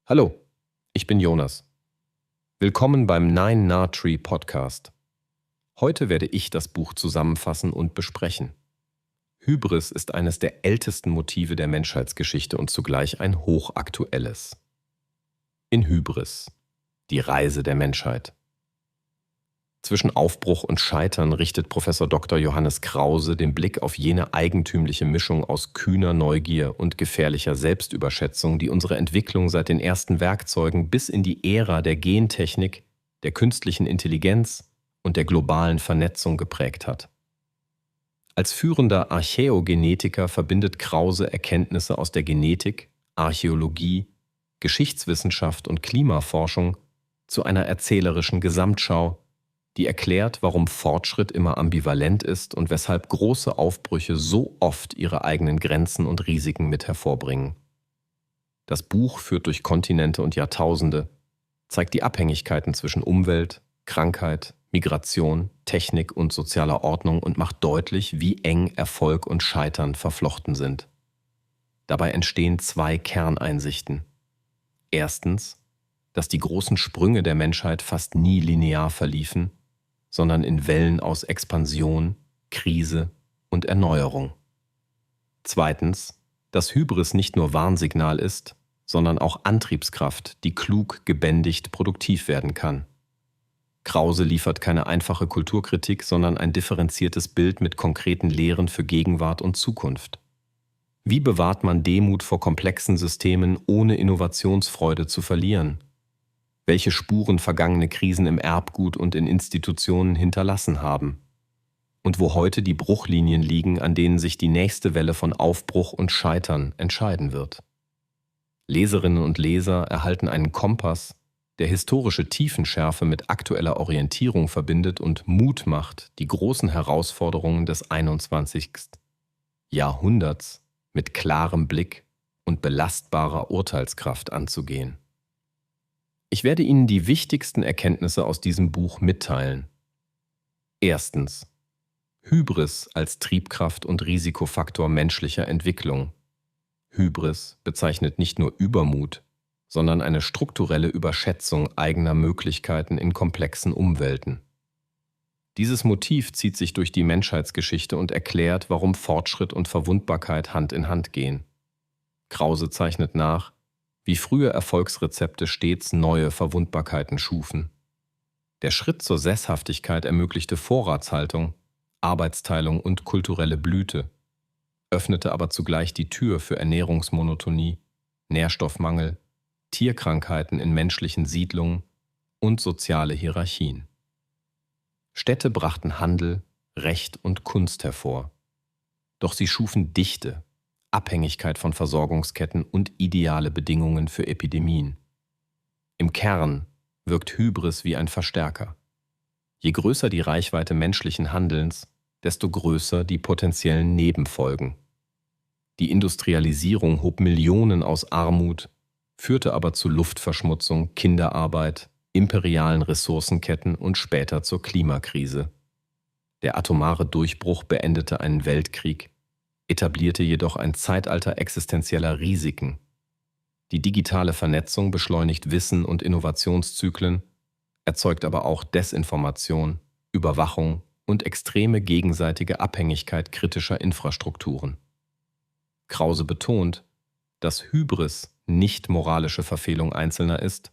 Hallo, ich bin Jonas. Willkommen beim Nine Na Tree Podcast. Heute werde ich das Buch zusammenfassen und besprechen. Hybris ist eines der ältesten Motive der Menschheitsgeschichte und zugleich ein hochaktuelles. In Hybris, die Reise der Menschheit. Zwischen Aufbruch und Scheitern richtet Professor Dr. Johannes Krause den Blick auf jene eigentümliche Mischung aus kühner Neugier und gefährlicher Selbstüberschätzung, die unsere Entwicklung seit den ersten Werkzeugen bis in die Ära der Gentechnik, der künstlichen Intelligenz und der globalen Vernetzung geprägt hat. Als führender Archäogenetiker verbindet Krause Erkenntnisse aus der Genetik, Archäologie, Geschichtswissenschaft und Klimaforschung zu einer erzählerischen Gesamtschau, die erklärt, warum Fortschritt immer ambivalent ist und weshalb große Aufbrüche so oft ihre eigenen Grenzen und Risiken mit hervorbringen. Das Buch führt durch Kontinente und Jahrtausende, zeigt die Abhängigkeiten zwischen Umwelt, Krankheit, Migration, Technik und sozialer Ordnung und macht deutlich, wie eng Erfolg und Scheitern verflochten sind. Dabei entstehen zwei Kerneinsichten. Erstens, dass die großen Sprünge der Menschheit fast nie linear verliefen, sondern in Wellen aus Expansion, Krise und Erneuerung. Zweitens, dass Hybris nicht nur Warnsignal ist, sondern auch Antriebskraft, die klug gebändigt produktiv werden kann. Krause liefert keine einfache Kulturkritik, sondern ein differenziertes Bild mit konkreten Lehren für Gegenwart und Zukunft. Wie bewahrt man Demut vor komplexen Systemen, ohne Innovationsfreude zu verlieren? Welche Spuren vergangene Krisen im Erbgut und in Institutionen hinterlassen haben? Und wo heute die Bruchlinien liegen, an denen sich die nächste Welle von Aufbruch und Scheitern entscheiden wird. Leserinnen und Leser erhalten einen Kompass, der historische Tiefenschärfe mit aktueller Orientierung verbindet und Mut macht, die großen Herausforderungen des 21. Jahrhunderts mit klarem Blick und belastbarer Urteilskraft anzugehen. Ich werde Ihnen die wichtigsten Erkenntnisse aus diesem Buch mitteilen. Erstens. Hybris als Triebkraft und Risikofaktor menschlicher Entwicklung. Hybris bezeichnet nicht nur Übermut, sondern eine strukturelle Überschätzung eigener Möglichkeiten in komplexen Umwelten. Dieses Motiv zieht sich durch die Menschheitsgeschichte und erklärt, warum Fortschritt und Verwundbarkeit Hand in Hand gehen. Krause zeichnet nach, wie frühe Erfolgsrezepte stets neue Verwundbarkeiten schufen. Der Schritt zur Sesshaftigkeit ermöglichte Vorratshaltung, Arbeitsteilung und kulturelle Blüte, öffnete aber zugleich die Tür für Ernährungsmonotonie, Nährstoffmangel, Tierkrankheiten in menschlichen Siedlungen und soziale Hierarchien. Städte brachten Handel, Recht und Kunst hervor. Doch sie schufen Dichte, Abhängigkeit von Versorgungsketten und ideale Bedingungen für Epidemien. Im Kern wirkt Hybris wie ein Verstärker. Je größer die Reichweite menschlichen Handelns, desto größer die potenziellen Nebenfolgen. Die Industrialisierung hob Millionen aus Armut, führte aber zu Luftverschmutzung, Kinderarbeit, imperialen Ressourcenketten und später zur Klimakrise. Der atomare Durchbruch beendete einen Weltkrieg, etablierte jedoch ein Zeitalter existenzieller Risiken. Die digitale Vernetzung beschleunigt Wissen- und Innovationszyklen, erzeugt aber auch Desinformation, Überwachung und extreme gegenseitige Abhängigkeit kritischer Infrastrukturen. Krause betont, dass Hybris nicht moralische Verfehlung Einzelner ist,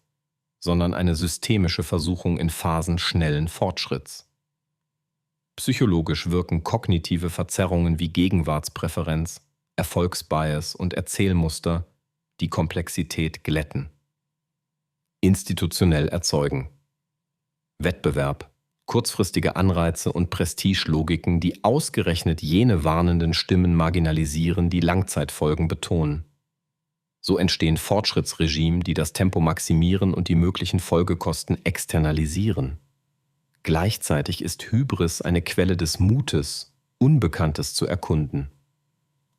sondern eine systemische Versuchung in Phasen schnellen Fortschritts. Psychologisch wirken kognitive Verzerrungen wie Gegenwartspräferenz, Erfolgsbias und Erzählmuster, die Komplexität glätten. Institutionell erzeugen. Wettbewerb, kurzfristige Anreize und Prestigelogiken, die ausgerechnet jene warnenden Stimmen marginalisieren, die Langzeitfolgen betonen. So entstehen Fortschrittsregime, die das Tempo maximieren und die möglichen Folgekosten externalisieren. Gleichzeitig ist Hybris eine Quelle des Mutes, Unbekanntes zu erkunden.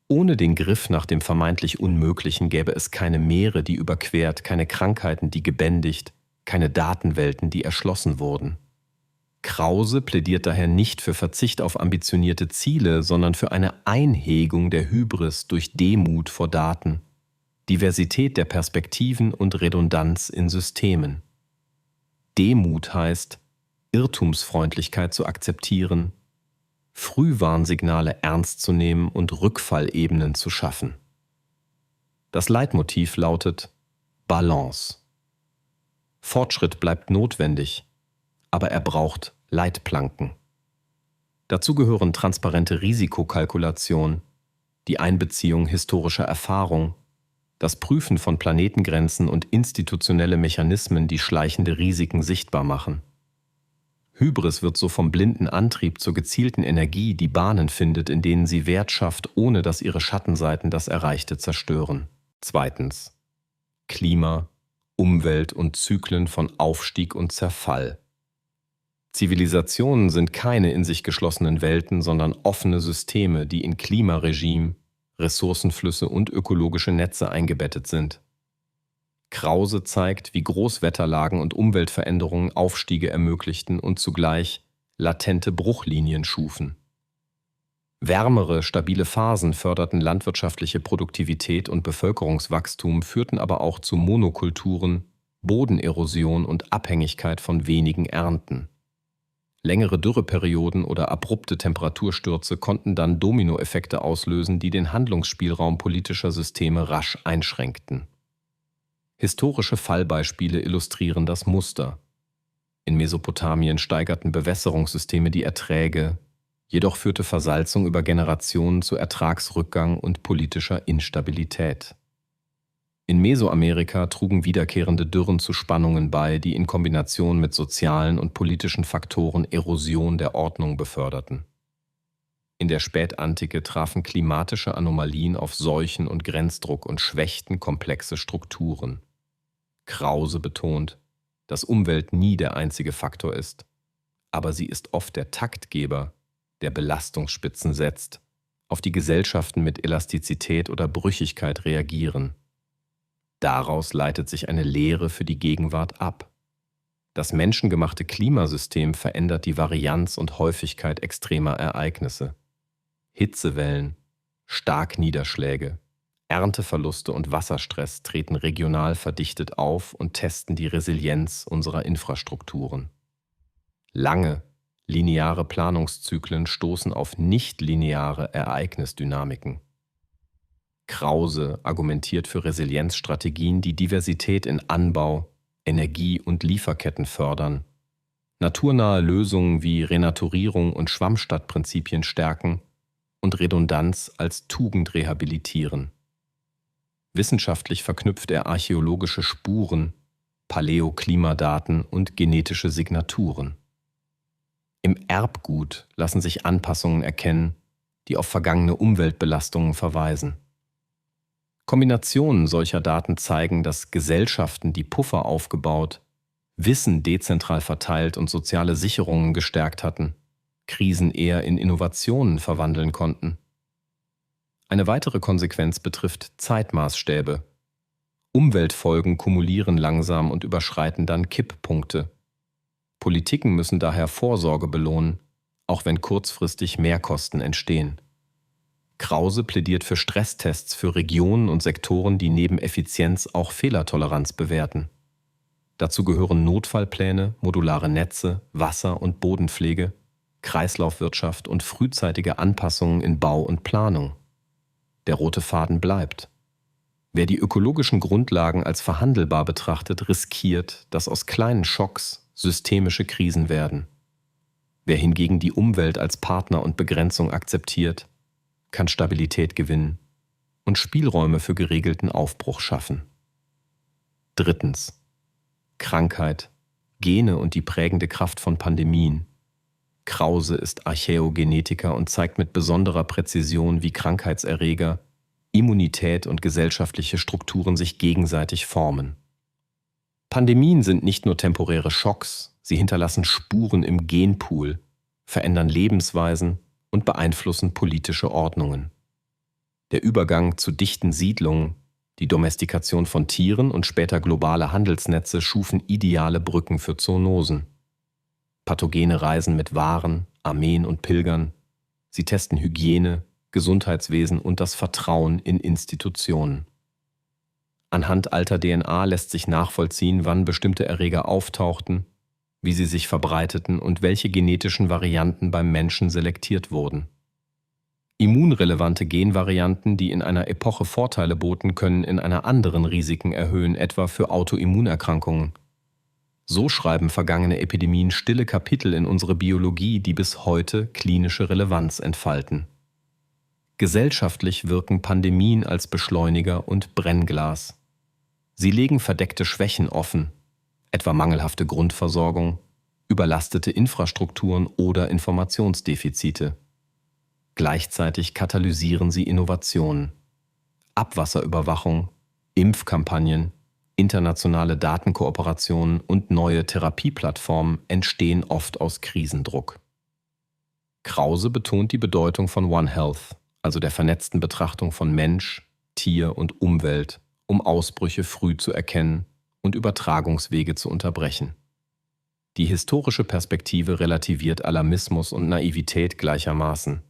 Ohne den Griff nach dem vermeintlich Unmöglichen gäbe es keine Meere, die überquert, keine Krankheiten, die gebändigt, keine Datenwelten, die erschlossen wurden. Krause plädiert daher nicht für Verzicht auf ambitionierte Ziele, sondern für eine Einhegung der Hybris durch Demut vor Daten. Diversität der Perspektiven und Redundanz in Systemen. Demut heißt, Irrtumsfreundlichkeit zu akzeptieren, Frühwarnsignale ernst zu nehmen und Rückfallebenen zu schaffen. Das Leitmotiv lautet Balance. Fortschritt bleibt notwendig, aber er braucht Leitplanken. Dazu gehören transparente Risikokalkulation, die Einbeziehung historischer Erfahrung, das Prüfen von Planetengrenzen und institutionelle Mechanismen, die schleichende Risiken sichtbar machen. Hybris wird so vom blinden Antrieb zur gezielten Energie, die Bahnen findet, in denen sie Wert schafft, ohne dass ihre Schattenseiten das Erreichte zerstören. Zweitens. Klima, Umwelt und Zyklen von Aufstieg und Zerfall. Zivilisationen sind keine in sich geschlossenen Welten, sondern offene Systeme, die in Klimaregime, Ressourcenflüsse und ökologische Netze eingebettet sind. Krause zeigt, wie Großwetterlagen und Umweltveränderungen Aufstiege ermöglichten und zugleich latente Bruchlinien schufen. Wärmere, stabile Phasen förderten landwirtschaftliche Produktivität und Bevölkerungswachstum, führten aber auch zu Monokulturen, Bodenerosion und Abhängigkeit von wenigen Ernten. Längere Dürreperioden oder abrupte Temperaturstürze konnten dann Dominoeffekte auslösen, die den Handlungsspielraum politischer Systeme rasch einschränkten. Historische Fallbeispiele illustrieren das Muster. In Mesopotamien steigerten Bewässerungssysteme die Erträge, jedoch führte Versalzung über Generationen zu Ertragsrückgang und politischer Instabilität. In Mesoamerika trugen wiederkehrende Dürren zu Spannungen bei, die in Kombination mit sozialen und politischen Faktoren Erosion der Ordnung beförderten. In der Spätantike trafen klimatische Anomalien auf Seuchen und Grenzdruck und schwächten komplexe Strukturen. Krause betont, dass Umwelt nie der einzige Faktor ist, aber sie ist oft der Taktgeber, der Belastungsspitzen setzt, auf die Gesellschaften mit Elastizität oder Brüchigkeit reagieren. Daraus leitet sich eine Lehre für die Gegenwart ab. Das menschengemachte Klimasystem verändert die Varianz und Häufigkeit extremer Ereignisse. Hitzewellen, Starkniederschläge, Ernteverluste und Wasserstress treten regional verdichtet auf und testen die Resilienz unserer Infrastrukturen. Lange, lineare Planungszyklen stoßen auf nichtlineare Ereignisdynamiken. Krause argumentiert für Resilienzstrategien, die Diversität in Anbau, Energie- und Lieferketten fördern, naturnahe Lösungen wie Renaturierung und Schwammstadtprinzipien stärken und Redundanz als Tugend rehabilitieren. Wissenschaftlich verknüpft er archäologische Spuren, Paläoklimadaten und genetische Signaturen. Im Erbgut lassen sich Anpassungen erkennen, die auf vergangene Umweltbelastungen verweisen. Kombinationen solcher Daten zeigen, dass Gesellschaften, die Puffer aufgebaut, Wissen dezentral verteilt und soziale Sicherungen gestärkt hatten, Krisen eher in Innovationen verwandeln konnten. Eine weitere Konsequenz betrifft Zeitmaßstäbe. Umweltfolgen kumulieren langsam und überschreiten dann Kipppunkte. Politiken müssen daher Vorsorge belohnen, auch wenn kurzfristig Mehrkosten entstehen. Krause plädiert für Stresstests für Regionen und Sektoren, die neben Effizienz auch Fehlertoleranz bewerten. Dazu gehören Notfallpläne, modulare Netze, Wasser- und Bodenpflege, Kreislaufwirtschaft und frühzeitige Anpassungen in Bau und Planung. Der rote Faden bleibt. Wer die ökologischen Grundlagen als verhandelbar betrachtet, riskiert, dass aus kleinen Schocks systemische Krisen werden. Wer hingegen die Umwelt als Partner und Begrenzung akzeptiert, kann Stabilität gewinnen und Spielräume für geregelten Aufbruch schaffen. Drittens. Krankheit, Gene und die prägende Kraft von Pandemien. Krause ist Archäogenetiker und zeigt mit besonderer Präzision, wie Krankheitserreger, Immunität und gesellschaftliche Strukturen sich gegenseitig formen. Pandemien sind nicht nur temporäre Schocks, sie hinterlassen Spuren im Genpool, verändern Lebensweisen und beeinflussen politische Ordnungen. Der Übergang zu dichten Siedlungen, die Domestikation von Tieren und später globale Handelsnetze schufen ideale Brücken für Zoonosen. Pathogene reisen mit Waren, Armeen und Pilgern. Sie testen Hygiene, Gesundheitswesen und das Vertrauen in Institutionen. Anhand alter DNA lässt sich nachvollziehen, wann bestimmte Erreger auftauchten, wie sie sich verbreiteten und welche genetischen Varianten beim Menschen selektiert wurden. Immunrelevante Genvarianten, die in einer Epoche Vorteile boten, können in einer anderen Risiken erhöhen, etwa für Autoimmunerkrankungen. So schreiben vergangene Epidemien stille Kapitel in unsere Biologie, die bis heute klinische Relevanz entfalten. Gesellschaftlich wirken Pandemien als Beschleuniger und Brennglas. Sie legen verdeckte Schwächen offen, etwa mangelhafte Grundversorgung, überlastete Infrastrukturen oder Informationsdefizite. Gleichzeitig katalysieren sie Innovationen. Abwasserüberwachung, Impfkampagnen, internationale Datenkooperationen und neue Therapieplattformen entstehen oft aus Krisendruck. Krause betont die Bedeutung von One Health, also der vernetzten Betrachtung von Mensch, Tier und Umwelt, um Ausbrüche früh zu erkennen und Übertragungswege zu unterbrechen. Die historische Perspektive relativiert Alarmismus und Naivität gleichermaßen.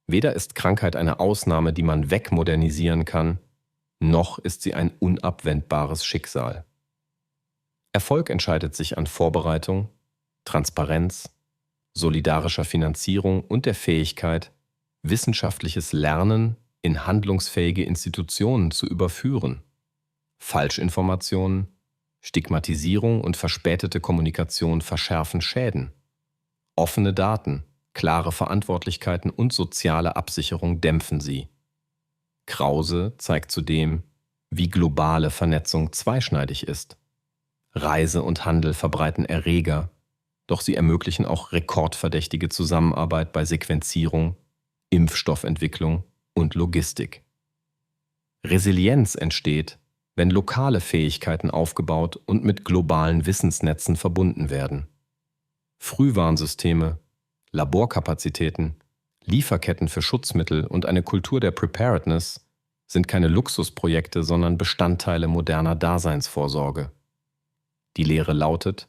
Weder ist Krankheit eine Ausnahme, die man wegmodernisieren kann, noch ist sie ein unabwendbares Schicksal. Erfolg entscheidet sich an Vorbereitung, Transparenz, solidarischer Finanzierung und der Fähigkeit, wissenschaftliches Lernen in handlungsfähige Institutionen zu überführen. Falschinformationen, Stigmatisierung und verspätete Kommunikation verschärfen Schäden. Offene Daten, klare Verantwortlichkeiten und soziale Absicherung dämpfen sie. Krause zeigt zudem, wie globale Vernetzung zweischneidig ist. Reise und Handel verbreiten Erreger, doch sie ermöglichen auch rekordverdächtige Zusammenarbeit bei Sequenzierung, Impfstoffentwicklung und Logistik. Resilienz entsteht, wenn lokale Fähigkeiten aufgebaut und mit globalen Wissensnetzen verbunden werden. Frühwarnsysteme, Laborkapazitäten, Lieferketten für Schutzmittel und eine Kultur der Preparedness sind keine Luxusprojekte, sondern Bestandteile moderner Daseinsvorsorge. Die Lehre lautet,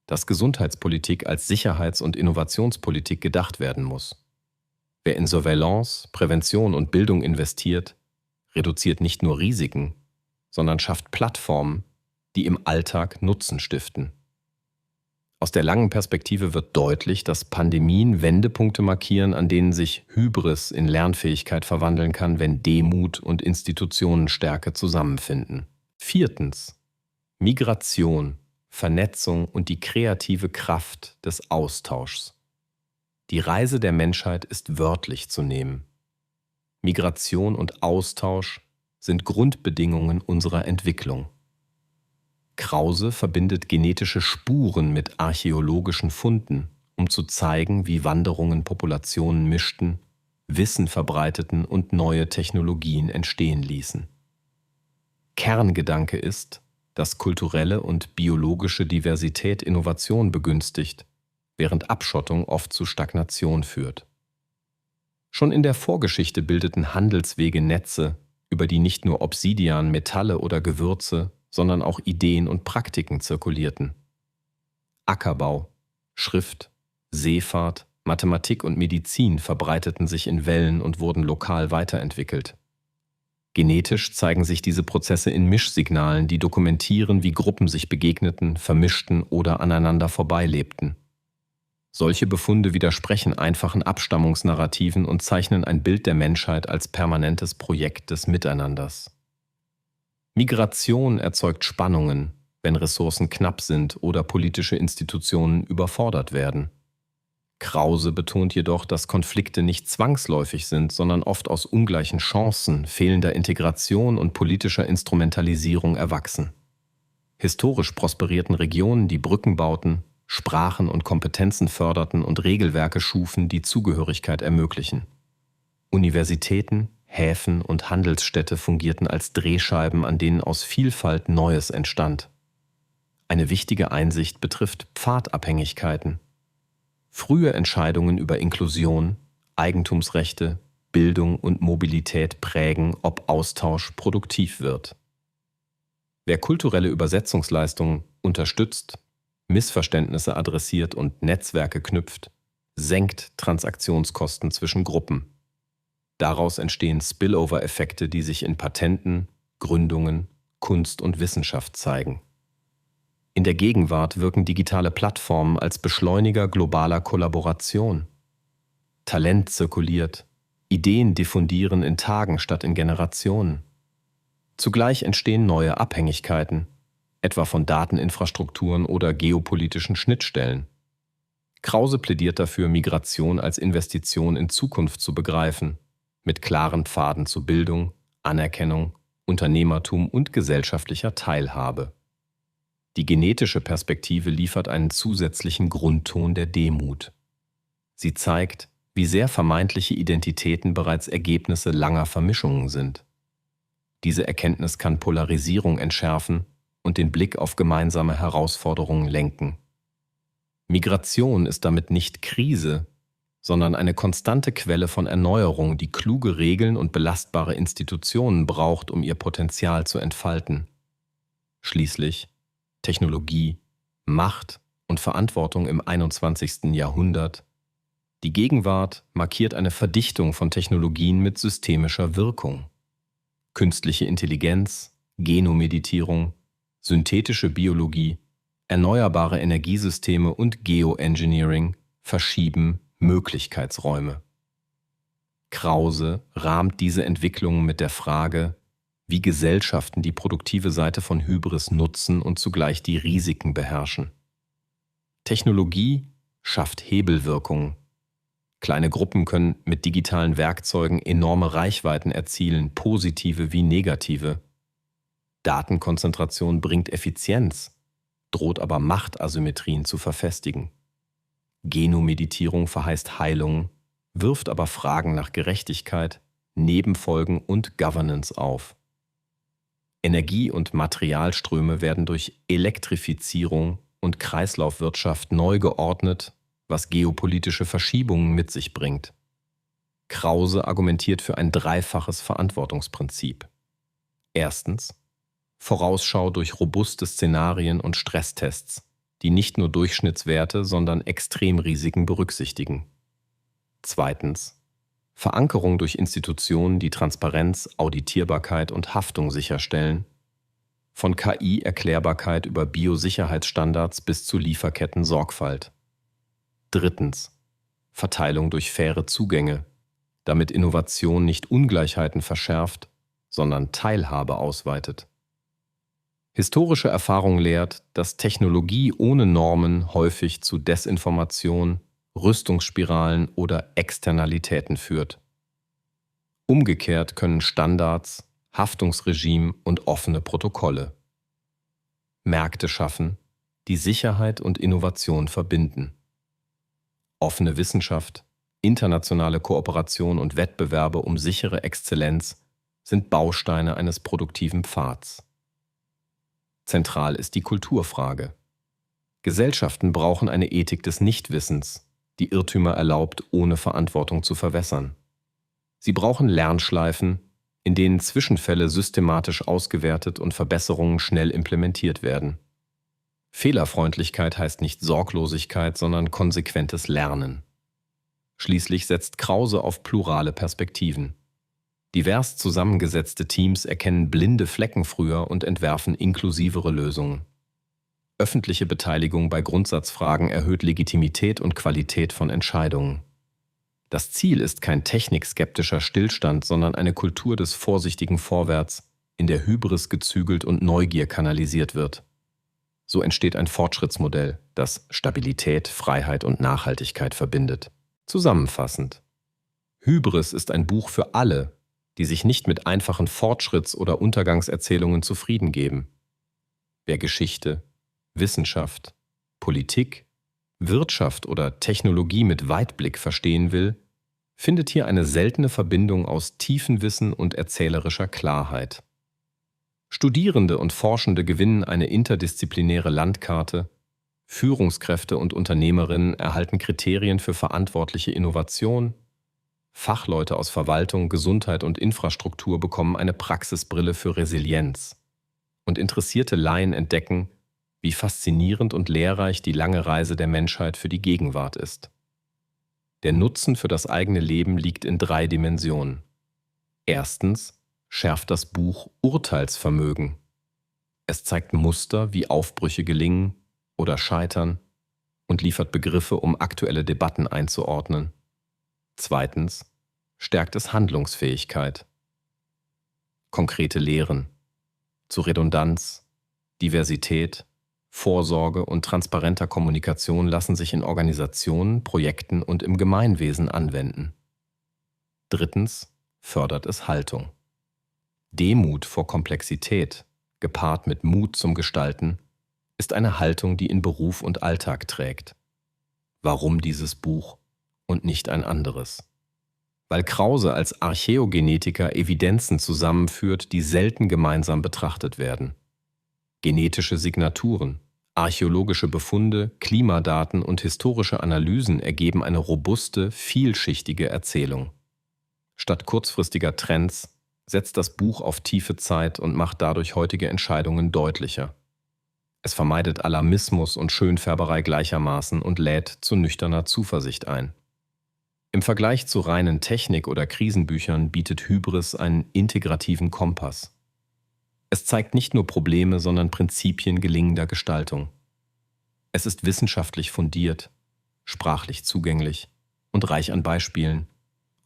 dass Gesundheitspolitik als Sicherheits- und Innovationspolitik gedacht werden muss. Wer in Surveillance, Prävention und Bildung investiert, reduziert nicht nur Risiken, sondern schafft Plattformen, die im Alltag Nutzen stiften. Aus der langen Perspektive wird deutlich, dass Pandemien Wendepunkte markieren, an denen sich Hybris in Lernfähigkeit verwandeln kann, wenn Demut und Institutionenstärke zusammenfinden. 4. Migration, Vernetzung und die kreative Kraft des Austauschs. Die Reise der Menschheit ist wörtlich zu nehmen. Migration und Austausch sind Grundbedingungen unserer Entwicklung. Krause verbindet genetische Spuren mit archäologischen Funden, um zu zeigen, wie Wanderungen Populationen mischten, Wissen verbreiteten und neue Technologien entstehen ließen. Kerngedanke ist, dass kulturelle und biologische Diversität Innovation begünstigt, während Abschottung oft zu Stagnation führt. Schon in der Vorgeschichte bildeten Handelswege Netze, über die nicht nur Obsidian, Metalle oder Gewürze, sondern auch Ideen und Praktiken zirkulierten. Ackerbau, Schrift, Seefahrt, Mathematik und Medizin verbreiteten sich in Wellen und wurden lokal weiterentwickelt. Genetisch zeigen sich diese Prozesse in Mischsignalen, die dokumentieren, wie Gruppen sich begegneten, vermischten oder aneinander vorbeilebten. Solche Befunde widersprechen einfachen Abstammungsnarrativen und zeichnen ein Bild der Menschheit als permanentes Projekt des Miteinanders. Migration erzeugt Spannungen, wenn Ressourcen knapp sind oder politische Institutionen überfordert werden. Krause betont jedoch, dass Konflikte nicht zwangsläufig sind, sondern oft aus ungleichen Chancen, fehlender Integration und politischer Instrumentalisierung erwachsen. Historisch prosperierten Regionen, die Brücken bauten, Sprachen und Kompetenzen förderten und Regelwerke schufen, die Zugehörigkeit ermöglichen. Universitäten, Häfen und Handelsstädte fungierten als Drehscheiben, an denen aus Vielfalt Neues entstand. Eine wichtige Einsicht betrifft Pfadabhängigkeiten. Frühe Entscheidungen über Inklusion, Eigentumsrechte, Bildung und Mobilität prägen, ob Austausch produktiv wird. Wer kulturelle Übersetzungsleistungen unterstützt, Missverständnisse adressiert und Netzwerke knüpft, senkt Transaktionskosten zwischen Gruppen. Daraus entstehen Spillover-Effekte, die sich in Patenten, Gründungen, Kunst und Wissenschaft zeigen. In der Gegenwart wirken digitale Plattformen als Beschleuniger globaler Kollaboration. Talent zirkuliert, Ideen diffundieren in Tagen statt in Generationen. Zugleich entstehen neue Abhängigkeiten, etwa von Dateninfrastrukturen oder geopolitischen Schnittstellen. Krause plädiert dafür, Migration als Investition in Zukunft zu begreifen, mit klaren Pfaden zu Bildung, Anerkennung, Unternehmertum und gesellschaftlicher Teilhabe. Die genetische Perspektive liefert einen zusätzlichen Grundton der Demut. Sie zeigt, wie sehr vermeintliche Identitäten bereits Ergebnisse langer Vermischungen sind. Diese Erkenntnis kann Polarisierung entschärfen und den Blick auf gemeinsame Herausforderungen lenken. Migration ist damit nicht Krise, sondern eine konstante Quelle von Erneuerung, die kluge Regeln und belastbare Institutionen braucht, um ihr Potenzial zu entfalten. Schließlich Technologie, Macht und Verantwortung im 21. Jahrhundert. Die Gegenwart markiert eine Verdichtung von Technologien mit systemischer Wirkung. Künstliche Intelligenz, Genomeditierung, synthetische Biologie, erneuerbare Energiesysteme und Geoengineering verschieben Möglichkeitsräume. Krause rahmt diese Entwicklungen mit der Frage, wie Gesellschaften die produktive Seite von Hybris nutzen und zugleich die Risiken beherrschen. Technologie schafft Hebelwirkungen. Kleine Gruppen können mit digitalen Werkzeugen enorme Reichweiten erzielen, positive wie negative. Datenkonzentration bringt Effizienz, droht aber Machtasymmetrien zu verfestigen. Genomeditierung verheißt Heilung, wirft aber Fragen nach Gerechtigkeit, Nebenfolgen und Governance auf. Energie- und Materialströme werden durch Elektrifizierung und Kreislaufwirtschaft neu geordnet, was geopolitische Verschiebungen mit sich bringt. Krause argumentiert für ein dreifaches Verantwortungsprinzip. Erstens, Vorausschau durch robuste Szenarien und Stresstests, die nicht nur Durchschnittswerte, sondern Extremrisiken berücksichtigen. Zweitens, Verankerung durch Institutionen, die Transparenz, Auditierbarkeit und Haftung sicherstellen, von KI-Erklärbarkeit über Biosicherheitsstandards bis zu Lieferketten-Sorgfalt. Drittens, Verteilung durch faire Zugänge, damit Innovation nicht Ungleichheiten verschärft, sondern Teilhabe ausweitet. Historische Erfahrung lehrt, dass Technologie ohne Normen häufig zu Desinformation, Rüstungsspiralen oder Externalitäten führt. Umgekehrt können Standards, Haftungsregime und offene Protokolle Märkte schaffen, die Sicherheit und Innovation verbinden. Offene Wissenschaft, internationale Kooperation und Wettbewerbe um sichere Exzellenz sind Bausteine eines produktiven Pfads. Zentral ist die Kulturfrage. Gesellschaften brauchen eine Ethik des Nichtwissens, die Irrtümer erlaubt, ohne Verantwortung zu verwässern. Sie brauchen Lernschleifen, in denen Zwischenfälle systematisch ausgewertet und Verbesserungen schnell implementiert werden. Fehlerfreundlichkeit heißt nicht Sorglosigkeit, sondern konsequentes Lernen. Schließlich setzt Krause auf plurale Perspektiven. Divers zusammengesetzte Teams erkennen blinde Flecken früher und entwerfen inklusivere Lösungen. Öffentliche Beteiligung bei Grundsatzfragen erhöht Legitimität und Qualität von Entscheidungen. Das Ziel ist kein technikskeptischer Stillstand, sondern eine Kultur des vorsichtigen Vorwärts, in der Hybris gezügelt und Neugier kanalisiert wird. So entsteht ein Fortschrittsmodell, das Stabilität, Freiheit und Nachhaltigkeit verbindet. Zusammenfassend: Hybris ist ein Buch für alle, die sich nicht mit einfachen Fortschritts- oder Untergangserzählungen zufrieden geben. Wer Geschichte, Wissenschaft, Politik, Wirtschaft oder Technologie mit Weitblick verstehen will, findet hier eine seltene Verbindung aus tiefem Wissen und erzählerischer Klarheit. Studierende und Forschende gewinnen eine interdisziplinäre Landkarte, Führungskräfte und Unternehmerinnen erhalten Kriterien für verantwortliche Innovation, Fachleute aus Verwaltung, Gesundheit und Infrastruktur bekommen eine Praxisbrille für Resilienz und interessierte Laien entdecken, wie faszinierend und lehrreich die lange Reise der Menschheit für die Gegenwart ist. Der Nutzen für das eigene Leben liegt in 3 Dimensionen. Erstens schärft das Buch Urteilsvermögen. Es zeigt Muster, wie Aufbrüche gelingen oder scheitern und liefert Begriffe, um aktuelle Debatten einzuordnen. Zweitens stärkt es Handlungsfähigkeit. Konkrete Lehren zu Redundanz, Diversität, Vorsorge und transparenter Kommunikation lassen sich in Organisationen, Projekten und im Gemeinwesen anwenden. Drittens fördert es Haltung. Demut vor Komplexität, gepaart mit Mut zum Gestalten, ist eine Haltung, die in Beruf und Alltag trägt. Warum dieses Buch und nicht ein anderes? Weil Krause als Archäogenetiker Evidenzen zusammenführt, die selten gemeinsam betrachtet werden. Genetische Signaturen, archäologische Befunde, Klimadaten und historische Analysen ergeben eine robuste, vielschichtige Erzählung. Statt kurzfristiger Trends setzt das Buch auf tiefe Zeit und macht dadurch heutige Entscheidungen deutlicher. Es vermeidet Alarmismus und Schönfärberei gleichermaßen und lädt zu nüchterner Zuversicht ein. Im Vergleich zu reinen Technik- oder Krisenbüchern bietet Hybris einen integrativen Kompass. Es zeigt nicht nur Probleme, sondern Prinzipien gelingender Gestaltung. Es ist wissenschaftlich fundiert, sprachlich zugänglich und reich an Beispielen,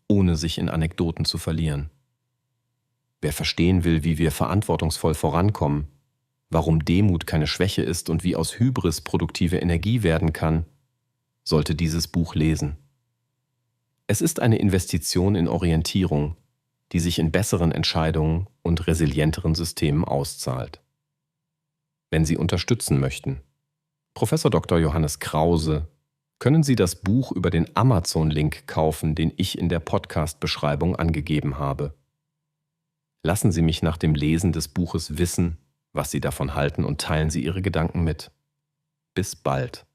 ohne sich in Anekdoten zu verlieren. Wer verstehen will, wie wir verantwortungsvoll vorankommen, warum Demut keine Schwäche ist und wie aus Hybris produktive Energie werden kann, sollte dieses Buch lesen. Es ist eine Investition in Orientierung, die sich in besseren Entscheidungen und resilienteren Systemen auszahlt. Wenn Sie unterstützen möchten, Professor Dr. Johannes Krause, können Sie das Buch über den Amazon-Link kaufen, den ich in der Podcast-Beschreibung angegeben habe. Lassen Sie mich nach dem Lesen des Buches wissen, was Sie davon halten und teilen Sie Ihre Gedanken mit. Bis bald.